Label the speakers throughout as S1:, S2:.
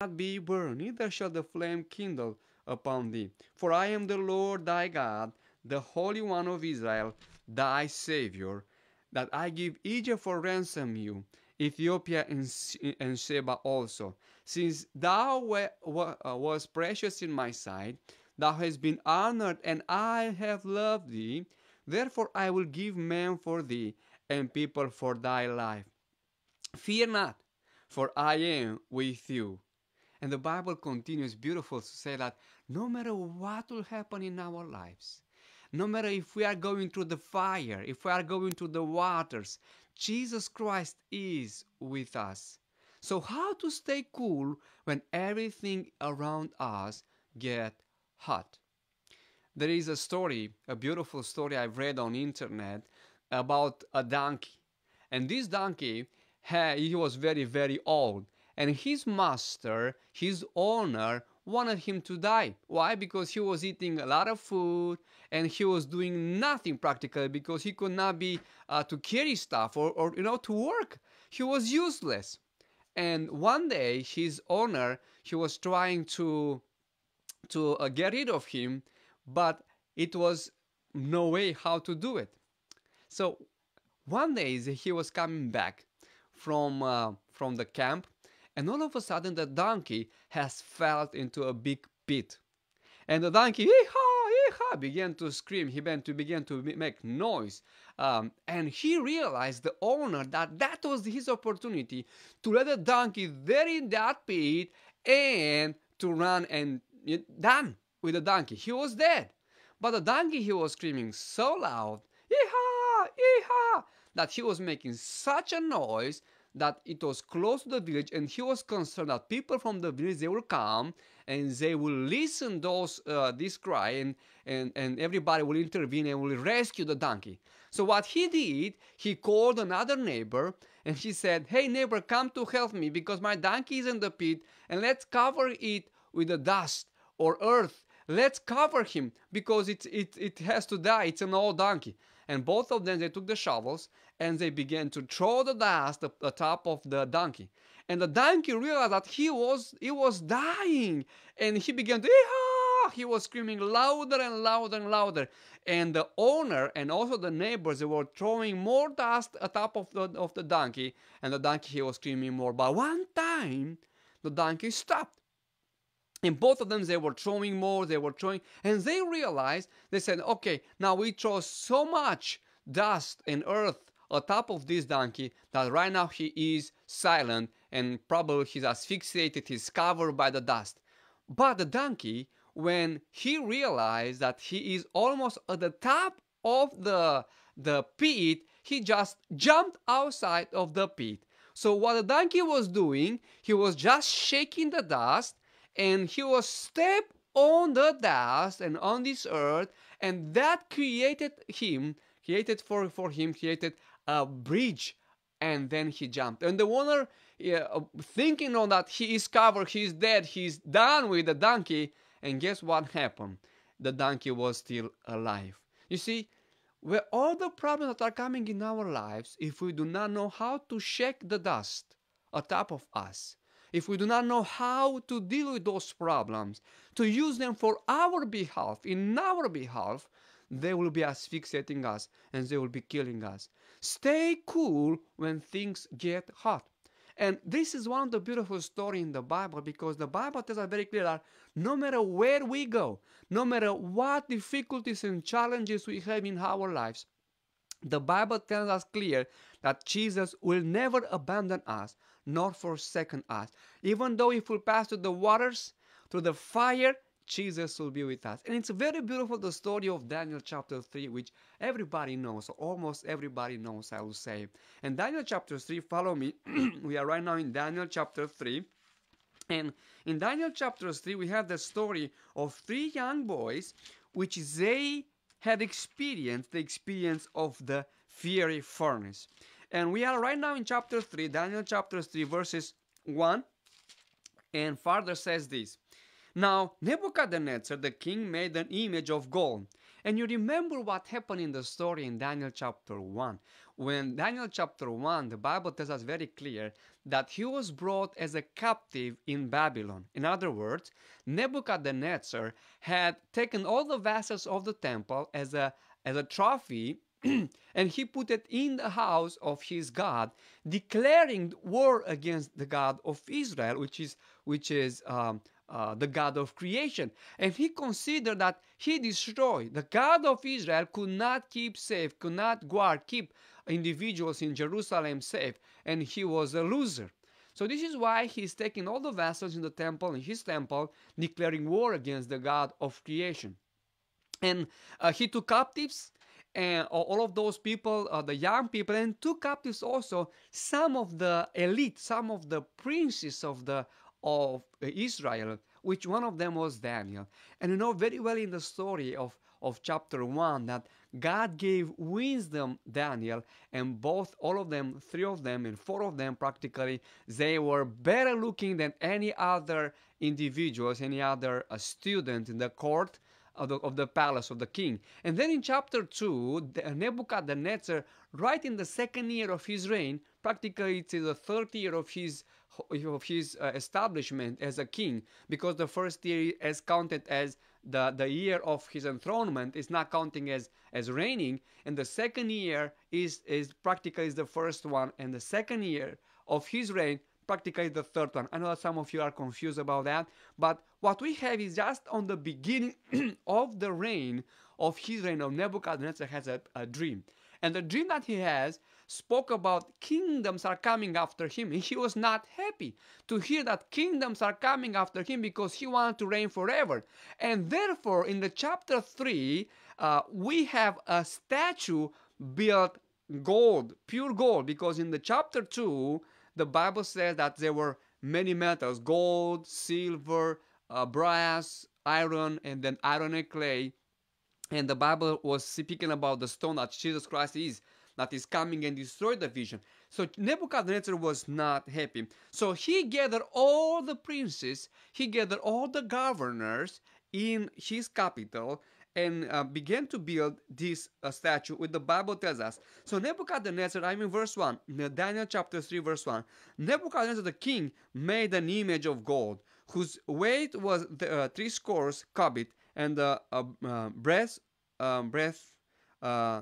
S1: not be burned, neither shall the flame kindle upon thee. For I am the Lord thy God, the Holy One of Israel, thy Savior, that I give Egypt for ransom you, Ethiopia and Sheba also. Since thou wast precious in my sight, thou hast been honored, and I have loved thee. Therefore I will give men for thee, and people for thy life. Fear not, for I am with you. And the Bible continues beautiful to say that no matter what will happen in our lives, no matter if we are going through the fire, if we are going through the waters, Jesus Christ is with us. So how to stay cool when everything around us get hot? There is a story, a beautiful story I've read on internet about a donkey. And this donkey, he was very, very old. And his master, his owner, wanted him to die. Why? Because he was eating a lot of food and he was doing nothing practically because he could not be to carry stuff or to work. He was useless. And one day, his owner, he was trying to get rid of him, but it was no way how to do it. So one day he was coming back from the camp, and all of a sudden the donkey has fell into a big pit, and the donkey began to scream. He began to make noise, and he realized, the owner, that that was his opportunity to let the donkey there in that pit and to run and done with the donkey. He was dead, but the donkey, he was screaming so loud, "Yeehaw, yeehaw!" that he was making such a noise that it was close to the village, and he was concerned that people from the village, they will come and they will listen those this cry, and everybody will intervene and will rescue the donkey. So what he did, he called another neighbor and he said, "Hey neighbor, come to help me because my donkey is in the pit, and let's cover it with the dust or earth. Let's cover him because it has to die. It's an old donkey." And both of them, they took the shovels and they began to throw the dust at the top of the donkey. And the donkey realized that he was dying, and he began to, "Yeehaw!" He was screaming louder and louder and louder. And the owner and also the neighbors, they were throwing more dust atop of the donkey, and the donkey, he was screaming more. But one time, the donkey stopped. And both of them, they were throwing more, they were throwing, and they realized, they said, "Okay, now we throw so much dust and earth on top of this donkey that right now he is silent and probably he's asphyxiated, he's covered by the dust." But the donkey, when he realized that he is almost at the top of the pit, he just jumped outside of the pit. So what the donkey was doing, he was just shaking the dust, and he was stepped on the dust and on this earth, and that created a bridge, and then he jumped. And the owner, thinking on that he is covered, he is dead, he's done with the donkey, and guess what happened? The donkey was still alive. You see, where all the problems that are coming in our lives, if we do not know how to shake the dust atop of us, if we do not know how to deal with those problems, to use them for our behalf, in our behalf, they will be asphyxiating us and they will be killing us. Stay cool when things get hot. And this is one of the beautiful stories in the Bible, because the Bible tells us very clear that no matter where we go, no matter what difficulties and challenges we have in our lives, the Bible tells us clear that Jesus will never abandon us nor forsaken us. Even though if we pass through the waters, through the fire, Jesus will be with us. And it's very beautiful, the story of Daniel chapter 3, which everybody knows, almost everybody knows, I will say. And Daniel chapter 3, follow me. We are right now in Daniel chapter 3. And in Daniel chapter 3, we have the story of three young boys, which they had experienced the experience of the fiery furnace. And we are right now in chapter 3, Daniel chapter 3, verses 1. And further says this: "Now Nebuchadnezzar the king made an image of gold And you remember what happened in the story in Daniel chapter 1. When Daniel chapter 1, the Bible tells us very clear that he was brought as a captive in Babylon. In other words, Nebuchadnezzar had taken all the vessels of the temple as a trophy and he put it in the house of his God, declaring war against the God of Israel, which is the God of creation. And he considered that he destroyed. The God of Israel could not keep safe, could not guard, keep individuals in Jerusalem safe, and he was a loser. So this is why he's taking all the vessels in the temple, in his temple, declaring war against the God of creation. And he took captives and all of those people, the young people, and took captives also some of the elite, some of the princes of Israel, which one of them was Daniel. And you know very well in the story of chapter 1 that God gave wisdom Daniel, and both, all of them, three of them, and four of them practically, they were better looking than any other individuals, any other student in the court of the palace of the king. And then in chapter 2, Nebuchadnezzar, right in the second year of his reign, practically it's the third year of his establishment as a king, because the first year is counted as the year of his enthronement, is not counting as reigning, and the second year is practically is the first one, and the second year of his reign practically the third one. I know that some of you are confused about that, but what we have is just on the beginning of the reign of his reign of Nebuchadnezzar has a dream. And the dream that he has spoke about kingdoms are coming after him. He was not happy to hear that kingdoms are coming after him because he wanted to reign forever. And therefore, in the chapter 3, we have a statue built gold, pure gold, because in the chapter 2, the Bible says that there were many metals: gold, silver, brass, iron, and then iron and clay. And the Bible was speaking about the stone that Jesus Christ is, that is coming and destroy the vision. So Nebuchadnezzar was not happy. So he gathered all the princes, he gathered all the governors in his capital, and began to build this statue, which the Bible tells us. So Nebuchadnezzar, I'm in verse 1, Daniel chapter 3, verse 1. Nebuchadnezzar the king made an image of gold, whose weight was 60 cubits, and the breadth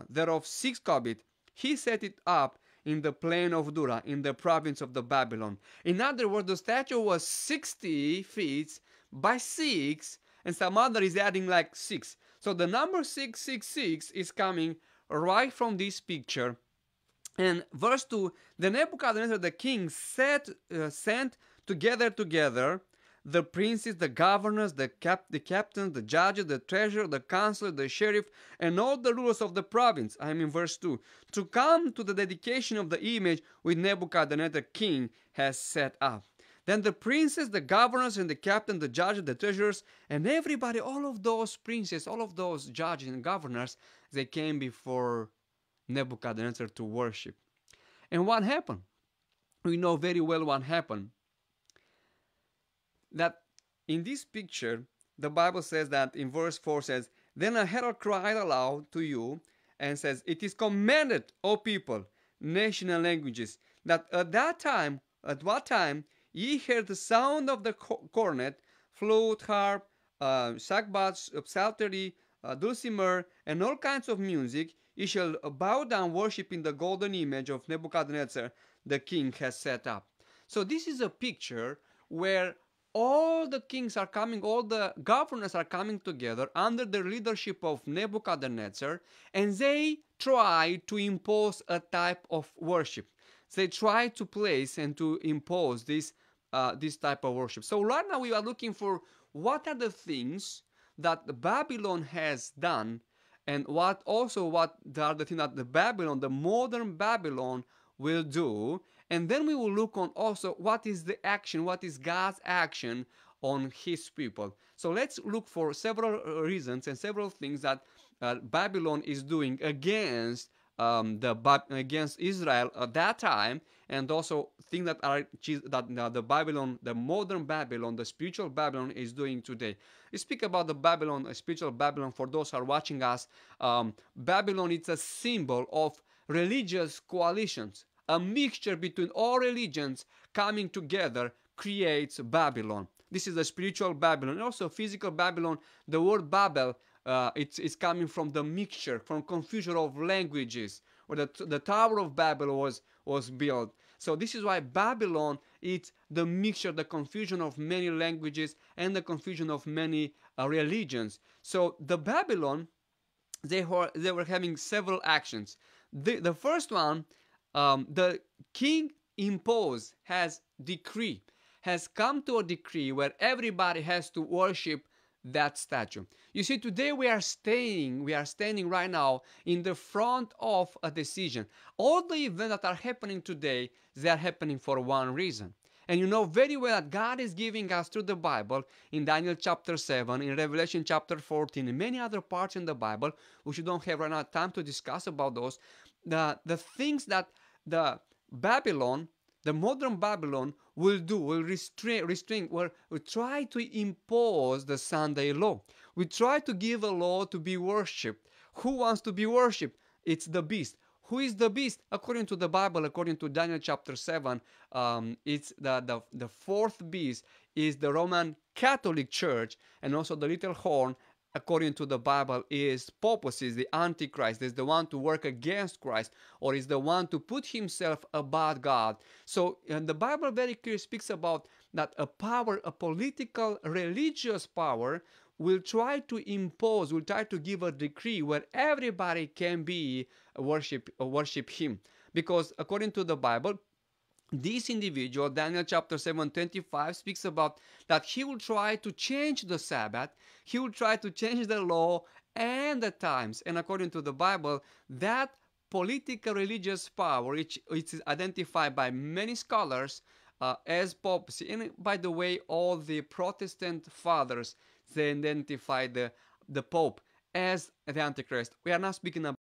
S1: thereof 6 cubits. He set it up in the plain of Dura, in the province of the Babylon. In other words, the statue was 60 feet by 6, and some other is adding like 6. So the number 666 is coming right from this picture. And verse 2, the Nebuchadnezzar the king sent together the princes, the governors, the captains, the judges, the treasurer, the counselor, the sheriff, and all the rulers of the province, I am in verse 2, to come to the dedication of the image which Nebuchadnezzar king has set up. Then the princes, the governors, and the captains, the judges, the treasurers, and everybody, all of those princes, all of those judges and governors, they came before Nebuchadnezzar to worship. And what happened? We know very well what happened. That in this picture, the Bible says that in verse 4 says, then a herald cried aloud to you and says, it is commanded, O people, nation and languages, that at what time ye hear the sound of the cornet, flute, harp, sackbut, psaltery, dulcimer, and all kinds of music, ye shall bow down worshiping the golden image of Nebuchadnezzar the king has set up. So this is a picture where all the kings are coming, all the governors are coming together under the leadership of Nebuchadnezzar, and they try to impose a type of worship. They try to place and to impose this type of worship. So right now we are looking for what are the things that Babylon has done, and what are the things that the modern Babylon will do. And then we will look on also what is the action, what is God's action on his people. So let's look for several reasons and several things that Babylon is doing against against Israel at that time, and also things that are that the Babylon, the modern Babylon, the spiritual Babylon is doing today. We speak about the Babylon, a spiritual Babylon. For those who are watching us, Babylon is a symbol of religious coalitions. A mixture between all religions coming together creates Babylon. This is the spiritual Babylon. And also physical Babylon, the word Babel, it's coming from the mixture, from confusion of languages, where the Tower of Babel was built. So this is why Babylon is the mixture, the confusion of many languages and the confusion of many religions. So the Babylon, they were having several actions. The first one, the king imposed, has come to a decree where everybody has to worship that statue. You see, today we are standing right now in the front of a decision. All the events that are happening today, they are happening for one reason. And you know very well that God is giving us through the Bible, in Daniel chapter 7, in Revelation chapter 14, and many other parts in the Bible, which we don't have right now time to discuss about those, the things that the Babylon, the modern Babylon, will do, will restrain, will try to impose the Sunday law. We try to give a law to be worshipped. Who wants to be worshipped? It's the beast. Who is the beast? According to the Bible, according to Daniel chapter 7, it's the fourth beast is the Roman Catholic Church, and also the little horn, according to the Bible, is Papacy, is the Antichrist, is the one to work against Christ, or is the one to put himself above God. So the Bible very clearly speaks about that a power, a political, religious power, will try to impose, will try to give a decree where everybody can be worship him. Because according to the Bible, this individual, Daniel chapter 7:25, speaks about that he will try to change the Sabbath, he will try to change the law and the times. And according to the Bible, that political religious power, which is identified by many scholars as papacy. And by the way, all the Protestant fathers, they identify the Pope as the Antichrist. We are not speaking about